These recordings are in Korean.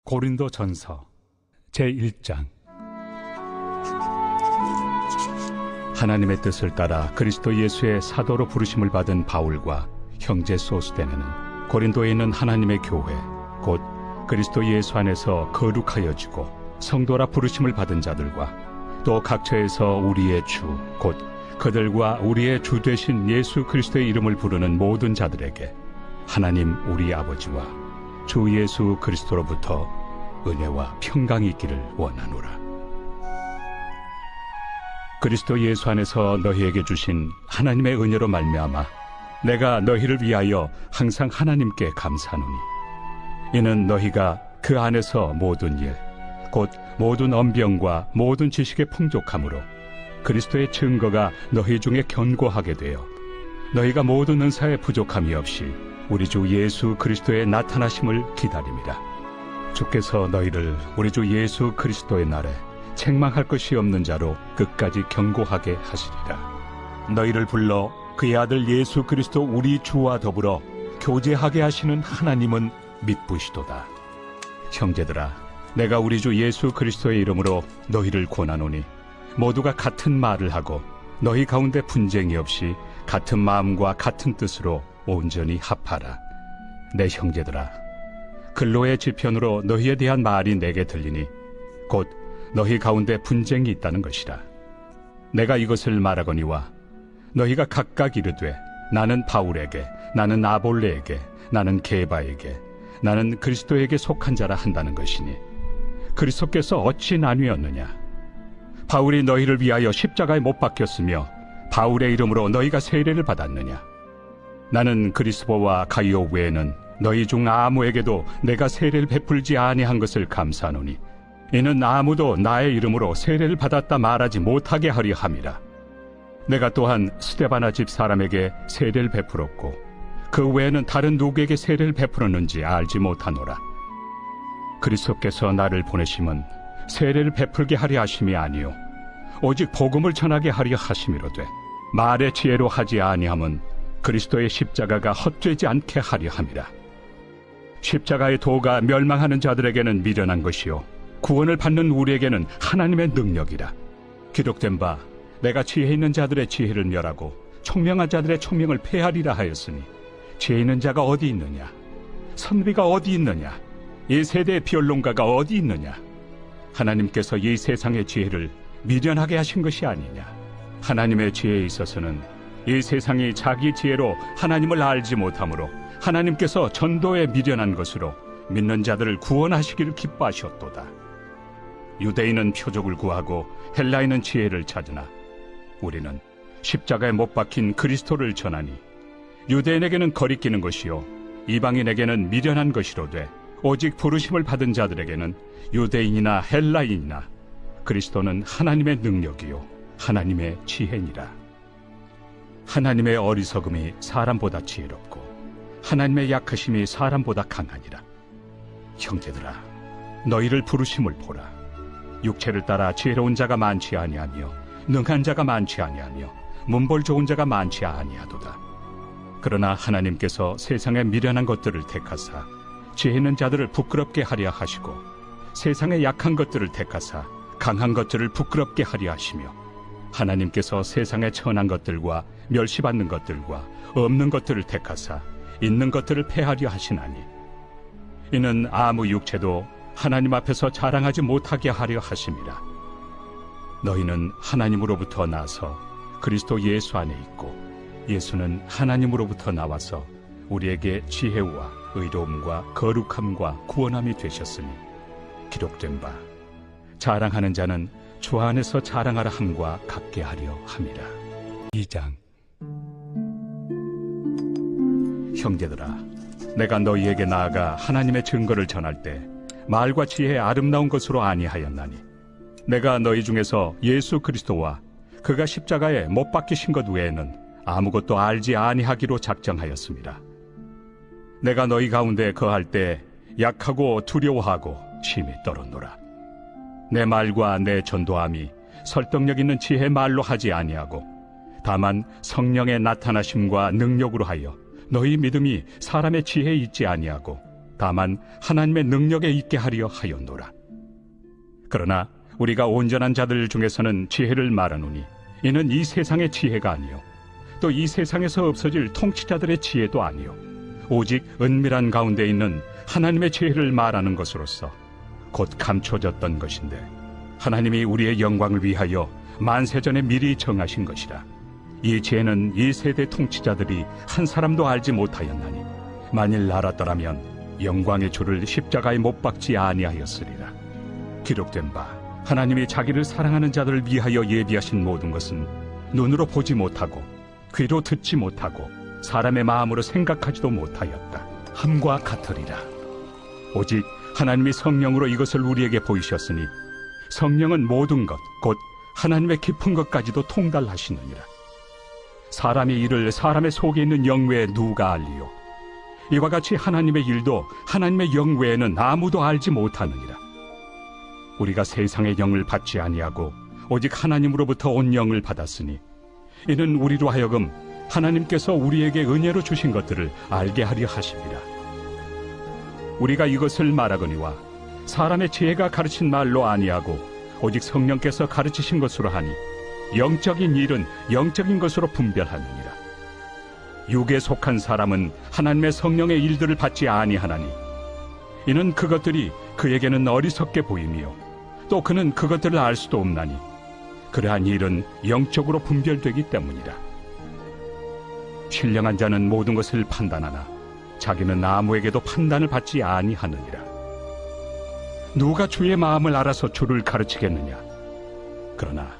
고린도전서 제1장. 하나님의 뜻을 따라 그리스도 예수의 사도로 부르심을 받은 바울과 형제 소스데네는 고린도에 있는 하나님의 교회 곧 그리스도 예수 안에서 거룩하여지고 성도라 부르심을 받은 자들과 또 각처에서 우리의 주 곧 그들과 우리의 주 되신 예수 그리스도의 이름을 부르는 모든 자들에게 하나님 우리 아버지와 주 예수 그리스도로부터 은혜와 평강이 있기를 원하노라. 그리스도 예수 안에서 너희에게 주신 하나님의 은혜로 말미암아 내가 너희를 위하여 항상 하나님께 감사하노니 이는 너희가 그 안에서 모든 일 곧 모든 언병과 모든 지식의 풍족함으로 그리스도의 증거가 너희 중에 견고하게 되어 너희가 모든 은사에 부족함이 없이 우리 주 예수 그리스도의 나타나심을 기다림이라. 주께서 너희를 우리 주 예수 그리스도의 날에 책망할 것이 없는 자로 끝까지 견고하게 하시리라. 너희를 불러 그의 아들 예수 그리스도 우리 주와 더불어 교제하게 하시는 하나님은 믿부시도다. 형제들아, 내가 우리 주 예수 그리스도의 이름으로 너희를 권하노니 모두가 같은 말을 하고 너희 가운데 분쟁이 없이 같은 마음과 같은 뜻으로 온전히 합하라. 내 형제들아, 근로의 지편으로 너희에 대한 말이 내게 들리니 곧 너희 가운데 분쟁이 있다는 것이라. 내가 이것을 말하거니와 너희가 각각 이르되 나는 바울에게, 나는 아볼레에게, 나는 게바에게, 나는 그리스도에게 속한 자라 한다는 것이니 그리스도께서 어찌 나뉘었느냐? 바울이 너희를 위하여 십자가에 못 박혔으며 바울의 이름으로 너희가 세례를 받았느냐? 나는 그리스보와 가이오 외에는 너희 중 아무에게도 내가 세례를 베풀지 아니한 것을 감사하노니 이는 아무도 나의 이름으로 세례를 받았다 말하지 못하게 하려 함이라. 내가 또한 스데바나 집 사람에게 세례를 베풀었고 그 외에는 다른 누구에게 세례를 베풀었는지 알지 못하노라. 그리스도께서 나를 보내심은 세례를 베풀게 하려 하심이 아니요 오직 복음을 전하게 하려 하심이로되 말의 지혜로 하지 아니함은 그리스도의 십자가가 헛되지 않게 하려 함이라. 십자가의 도가 멸망하는 자들에게는 미련한 것이요 구원을 받는 우리에게는 하나님의 능력이라. 기록된 바 내가 지혜 있는 자들의 지혜를 멸하고 총명한 자들의 총명을 폐하리라 하였으니 지혜 있는 자가 어디 있느냐? 선비가 어디 있느냐? 이 세대의 변론가가 어디 있느냐? 하나님께서 이 세상의 지혜를 미련하게 하신 것이 아니냐? 하나님의 지혜에 있어서는 이 세상이 자기 지혜로 하나님을 알지 못하므로 하나님께서 전도에 미련한 것으로 믿는 자들을 구원하시기를 기뻐하셨도다. 유대인은 표적을 구하고 헬라인은 지혜를 찾으나 우리는 십자가에 못 박힌 그리스도를 전하니 유대인에게는 거리끼는 것이요 이방인에게는 미련한 것이로되 오직 부르심을 받은 자들에게는 유대인이나 헬라인이나 그리스도는 하나님의 능력이요 하나님의 지혜니라. 하나님의 어리석음이 사람보다 지혜롭고 하나님의 약하심이 사람보다 강하니라. 형제들아, 너희를 부르심을 보라. 육체를 따라 지혜로운 자가 많지 아니하며 능한 자가 많지 아니하며 문벌 좋은 자가 많지 아니하도다. 그러나 하나님께서 세상에 미련한 것들을 택하사 지혜 있는 자들을 부끄럽게 하려 하시고 세상에 약한 것들을 택하사 강한 것들을 부끄럽게 하려 하시며 하나님께서 세상에 천한 것들과 멸시받는 것들과 없는 것들을 택하사 있는 것들을 폐하려 하시나니 이는 아무 육체도 하나님 앞에서 자랑하지 못하게 하려 하심이라. 너희는 하나님으로부터 나서 그리스도 예수 안에 있고 예수는 하나님으로부터 나와서 우리에게 지혜와 의로움과 거룩함과 구원함이 되셨으니 기록된 바 자랑하는 자는 주 안에서 자랑하라 함과 같게 하려 함이라. 2장. 형제들아, 내가 너희에게 나아가 하나님의 증거를 전할 때 말과 지혜의 아름다운 것으로 아니하였나니 내가 너희 중에서 예수 그리스도와 그가 십자가에 못 박히신 것 외에는 아무것도 알지 아니하기로 작정하였습니다. 내가 너희 가운데 거할 때 약하고 두려워하고 심히 떨었노라. 내 말과 내 전도함이 설득력 있는 지혜 말로 하지 아니하고 다만 성령의 나타나심과 능력으로 하여 너희 믿음이 사람의 지혜에 있지 아니하고 다만 하나님의 능력에 있게 하려 하였노라. 그러나 우리가 온전한 자들 중에서는 지혜를 말하노니 이는 이 세상의 지혜가 아니요 또 이 세상에서 없어질 통치자들의 지혜도 아니요 오직 은밀한 가운데 있는 하나님의 지혜를 말하는 것으로서 곧 감춰졌던 것인데 하나님이 우리의 영광을 위하여 만세전에 미리 정하신 것이라. 이 지혜는 이 세대 통치자들이 한 사람도 알지 못하였나니 만일 알았더라면 영광의 주를 십자가에 못 박지 아니하였으리라. 기록된 바 하나님이 자기를 사랑하는 자들을 위하여 예비하신 모든 것은 눈으로 보지 못하고 귀로 듣지 못하고 사람의 마음으로 생각하지도 못하였다 함과 같으리라. 오직 하나님이 성령으로 이것을 우리에게 보이셨으니 성령은 모든 것 곧 하나님의 깊은 것까지도 통달하시느니라. 사람의 일을 사람의 속에 있는 영 외에 누가 알리요? 이와 같이 하나님의 일도 하나님의 영 외에는 아무도 알지 못하느니라. 우리가 세상의 영을 받지 아니하고 오직 하나님으로부터 온 영을 받았으니 이는 우리로 하여금 하나님께서 우리에게 은혜로 주신 것들을 알게 하려 하심이라. 우리가 이것을 말하거니와 사람의 지혜가 가르친 말로 아니하고 오직 성령께서 가르치신 것으로 하니 영적인 일은 영적인 것으로 분별하느니라. 육에 속한 사람은 하나님의 성령의 일들을 받지 아니하나니 이는 그것들이 그에게는 어리석게 보이며 또 그는 그것들을 알 수도 없나니 그러한 일은 영적으로 분별되기 때문이라. 신령한 자는 모든 것을 판단하나 자기는 아무에게도 판단을 받지 아니하느니라. 누가 주의 마음을 알아서 주를 가르치겠느냐? 그러나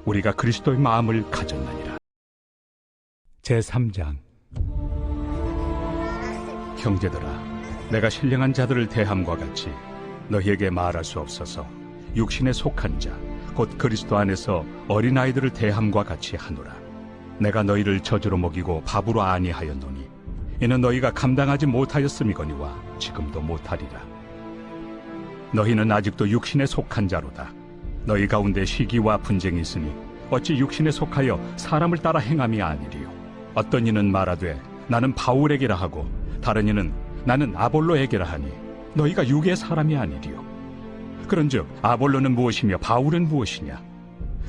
우리가 그리스도의 마음을 가졌느니라. 제3장. 형제들아, 내가 신령한 자들을 대함과 같이 너희에게 말할 수 없어서 육신에 속한 자 곧 그리스도 안에서 어린아이들을 대함과 같이 하노라. 내가 너희를 저주로 먹이고 밥으로 아니하였노니 이는 너희가 감당하지 못하였음이거니와 지금도 못하리라. 너희는 아직도 육신에 속한 자로다. 너희 가운데 시기와 분쟁이 있으니 어찌 육신에 속하여 사람을 따라 행함이 아니리요. 어떤 이는 말하되 나는 바울에게라 하고 다른 이는 나는 아볼로에게라 하니 너희가 육의 사람이 아니리요. 그런즉 아볼로는 무엇이며 바울은 무엇이냐?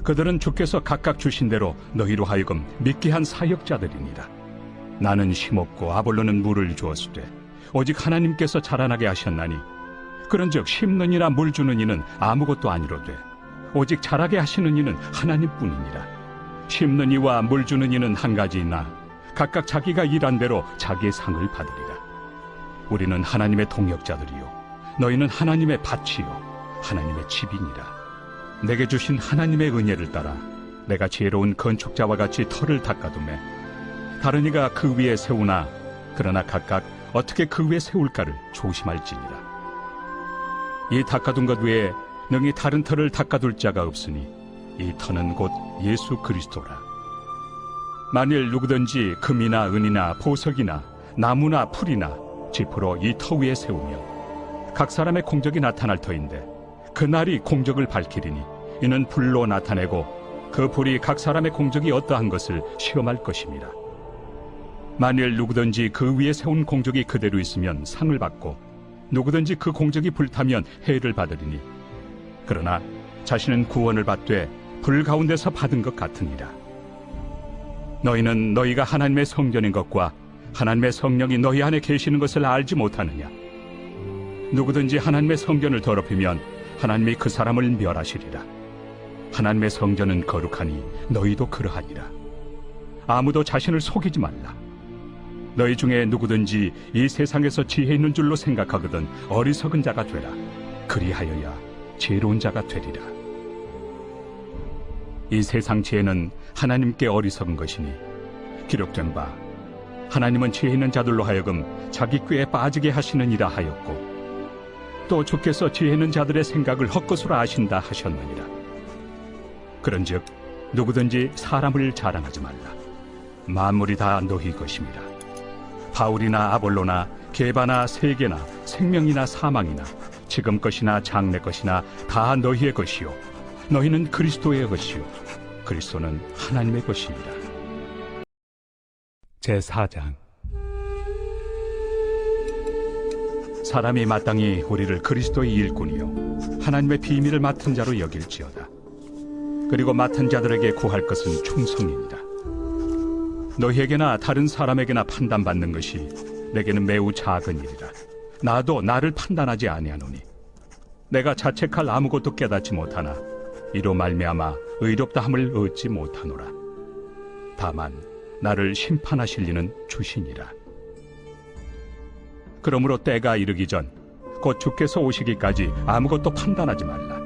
그들은 주께서 각각 주신 대로 너희로 하여금 믿게 한 사역자들이니라. 나는 심었고 아볼로는 물을 주었으되 오직 하나님께서 자라나게 하셨나니 그런즉 심는 이나 물 주는 이는 아무것도 아니로되 오직 자라게 하시는 이는 하나님뿐이니라. 심는 이와 물 주는 이는 한 가지이나 각각 자기가 일한 대로 자기의 상을 받으리라. 우리는 하나님의 동역자들이요 너희는 하나님의 밭이요 하나님의 집이니라. 내게 주신 하나님의 은혜를 따라 내가 지혜로운 건축자와 같이 터를 닦아두매 다른 이가 그 위에 세우나 그러나 각각 어떻게 그 위에 세울까를 조심할지니라. 이 닦아둔 것 외에 능히 다른 터를 닦아둘 자가 없으니 이 터는 곧 예수 그리스도라. 만일 누구든지 금이나 은이나 보석이나 나무나 풀이나 지프로 이 터 위에 세우면 각 사람의 공적이 나타날 터인데 그날이 공적을 밝히리니 이는 불로 나타내고 그 불이 각 사람의 공적이 어떠한 것을 시험할 것입니다. 만일 누구든지 그 위에 세운 공적이 그대로 있으면 상을 받고 누구든지 그 공적이 불타면 해를 받으리니 그러나 자신은 구원을 받되 불 가운데서 받은 것 같으니라. 너희는 너희가 하나님의 성전인 것과 하나님의 성령이 너희 안에 계시는 것을 알지 못하느냐? 누구든지 하나님의 성전을 더럽히면 하나님이 그 사람을 멸하시리라. 하나님의 성전은 거룩하니 너희도 그러하니라. 아무도 자신을 속이지 말라. 너희 중에 누구든지 이 세상에서 지혜 있는 줄로 생각하거든 어리석은 자가 되라. 그리하여야 지혜로운 자가 되리라. 이 세상 지혜는 하나님께 어리석은 것이니 기록된 바 하나님은 지혜 있는 자들로 하여금 자기 꾀에 빠지게 하시느니라 하였고 또 주께서 지혜 있는 자들의 생각을 헛것으로 아신다 하셨느니라. 그런즉 누구든지 사람을 자랑하지 말라. 만물이 다 너희 것입니다. 바울이나 아볼로나 게바나 세계나 생명이나 사망이나 지금 것이나 장래 것이나 다 너희의 것이요 너희는 그리스도의 것이요 그리스도는 하나님의 것입니다. 제4장. 사람이 마땅히 우리를 그리스도의 일꾼이요 하나님의 비밀을 맡은 자로 여길지어다. 그리고 맡은 자들에게 구할 것은 충성이니라. 너희에게나 다른 사람에게나 판단받는 것이 내게는 매우 작은 일이라. 나도 나를 판단하지 아니하노니 내가 자책할 아무것도 깨닫지 못하나 이로 말미암아 의롭다함을 얻지 못하노라. 다만 나를 심판하실 이는 주시니라. 그러므로 때가 이르기 전 곧 주께서 오시기까지 아무것도 판단하지 말라.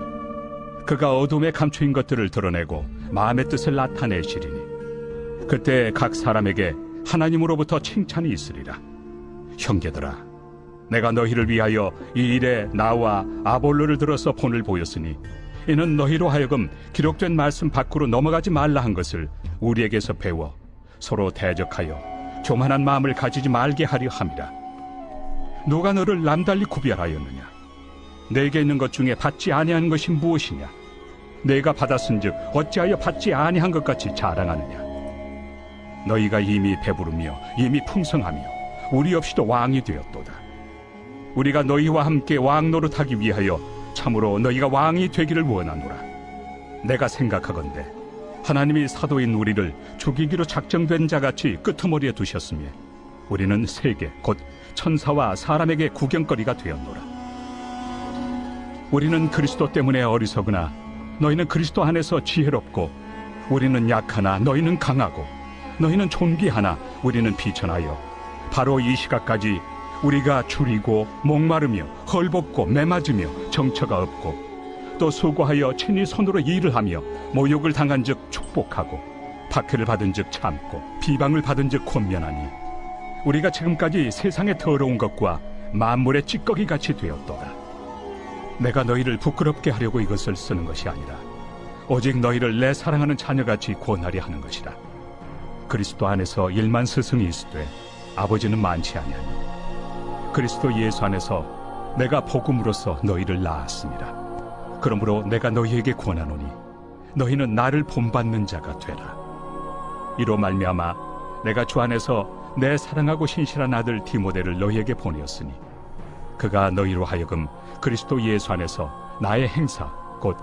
그가 어둠에 감추인 것들을 드러내고 마음의 뜻을 나타내시리니 그때 각 사람에게 하나님으로부터 칭찬이 있으리라. 형제들아, 내가 너희를 위하여 이 일에 나와 아볼로를 들어서 본을 보였으니 이는 너희로 하여금 기록된 말씀 밖으로 넘어가지 말라 한 것을 우리에게서 배워 서로 대적하여 교만한 마음을 가지지 말게 하려 함이라. 누가 너를 남달리 구별하였느냐? 내게 있는 것 중에 받지 아니한 것이 무엇이냐? 내가 받았은즉 어찌하여 받지 아니한 것 같이 자랑하느냐? 너희가 이미 배부르며 이미 풍성하며 우리 없이도 왕이 되었도다. 우리가 너희와 함께 왕 노릇하기 위하여 참으로 너희가 왕이 되기를 원하노라. 내가 생각하건대 하나님이 사도인 우리를 죽이기로 작정된 자같이 끄트머리에 두셨으며 우리는 세계 곧 천사와 사람에게 구경거리가 되었노라. 우리는 그리스도 때문에 어리석으나 너희는 그리스도 안에서 지혜롭고 우리는 약하나 너희는 강하고 너희는 존귀하나 우리는 비천하여 바로 이 시각까지 우리가 줄이고 목마르며 헐벗고 매맞으며 정처가 없고 또 수고하여 친히 손으로 일을 하며 모욕을 당한 즉 축복하고 박해를 받은 즉 참고 비방을 받은 즉 권면하니 우리가 지금까지 세상의 더러운 것과 만물의 찌꺼기같이 되었도다. 내가 너희를 부끄럽게 하려고 이것을 쓰는 것이 아니라 오직 너희를 내 사랑하는 자녀같이 권하려 하는 것이라. 그리스도 안에서 일만 스승이 있으되 아버지는 많지 아니하니 그리스도 예수 안에서 내가 복음으로써 너희를 낳았습니다. 그러므로 내가 너희에게 권하노니 너희는 나를 본받는 자가 되라. 이로 말미암아 내가 주 안에서 내 사랑하고 신실한 아들 디모데를 너희에게 보내었으니 그가 너희로 하여금 그리스도 예수 안에서 나의 행사 곧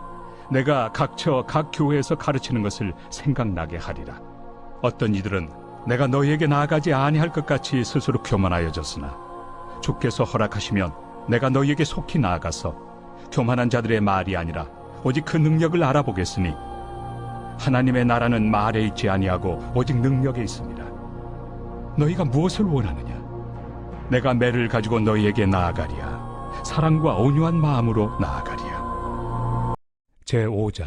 내가 각처 각 교회에서 가르치는 것을 생각나게 하리라. 어떤 이들은 내가 너희에게 나아가지 아니할 것 같이 스스로 교만하여졌으나 주께서 허락하시면 내가 너희에게 속히 나아가서 교만한 자들의 말이 아니라 오직 그 능력을 알아보겠으니 하나님의 나라는 말에 있지 아니하고 오직 능력에 있습니다. 너희가 무엇을 원하느냐? 내가 매를 가지고 너희에게 나아가리야. 사랑과 온유한 마음으로 나아가리야. 제5장.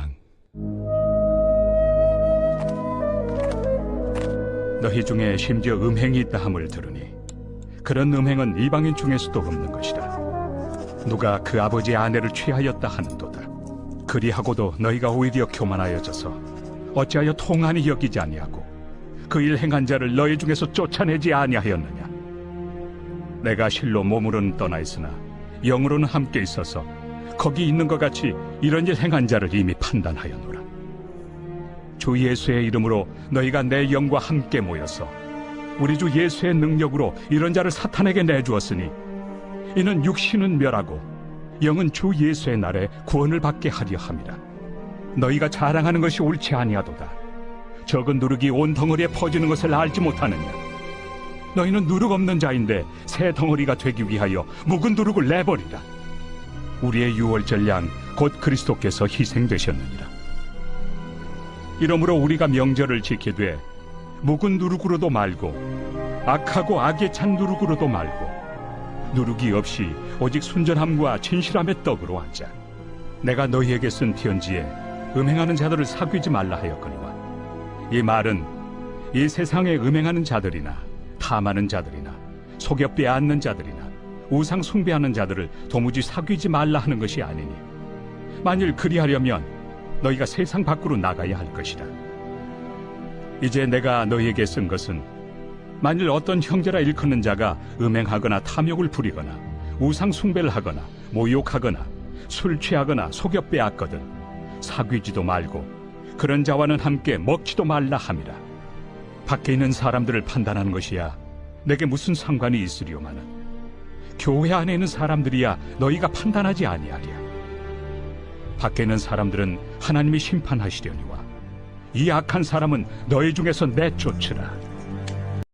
너희 중에 심지어 음행이 있다 함을 들으니 그런 음행은 이방인 중에서도 없는 것이라. 누가 그 아버지의 아내를 취하였다 하는도다. 그리하고도 너희가 오히려 교만하여져서 어찌하여 통한이 여기지 아니하고 그 일 행한 자를 너희 중에서 쫓아내지 아니하였느냐? 내가 실로 몸으로는 떠나 있으나 영으로는 함께 있어서 거기 있는 것 같이 이런 일 행한 자를 이미 판단하였노라. 주 예수의 이름으로 너희가 내 영과 함께 모여서 우리 주 예수의 능력으로 이런 자를 사탄에게 내주었으니 이는 육신은 멸하고 영은 주 예수의 날에 구원을 받게 하려 함이라. 너희가 자랑하는 것이 옳지 아니하도다. 적은 누룩이 온 덩어리에 퍼지는 것을 알지 못하느냐? 너희는 누룩 없는 자인데 새 덩어리가 되기 위하여 묵은 누룩을 내버리라. 우리의 유월절 양 곧 그리스도께서 희생되셨느니라. 이러므로 우리가 명절을 지키되 묵은 누룩으로도 말고 악하고 악에 찬 누룩으로도 말고 누룩이 없이 오직 순전함과 진실함의 떡으로 하자. 내가 너희에게 쓴 편지에 음행하는 자들을 사귀지 말라 하였거니와 이 말은 이 세상에 음행하는 자들이나 탐하는 자들이나 속여 빼앗는 자들이나 우상 숭배하는 자들을 도무지 사귀지 말라 하는 것이 아니니 만일 그리하려면 너희가 세상 밖으로 나가야 할 것이라. 이제 내가 너희에게 쓴 것은 만일 어떤 형제라 일컫는 자가 음행하거나 탐욕을 부리거나 우상 숭배를 하거나 모욕하거나 술 취하거나 속여 빼앗거든 사귀지도 말고 그런 자와는 함께 먹지도 말라 함이라. 밖에 있는 사람들을 판단하는 것이야 내게 무슨 상관이 있으리오마는 교회 안에 있는 사람들이야 너희가 판단하지 아니하랴. 밖에 있는 사람들은 하나님이 심판하시려니와 이 악한 사람은 너희 중에서 내쫓으라.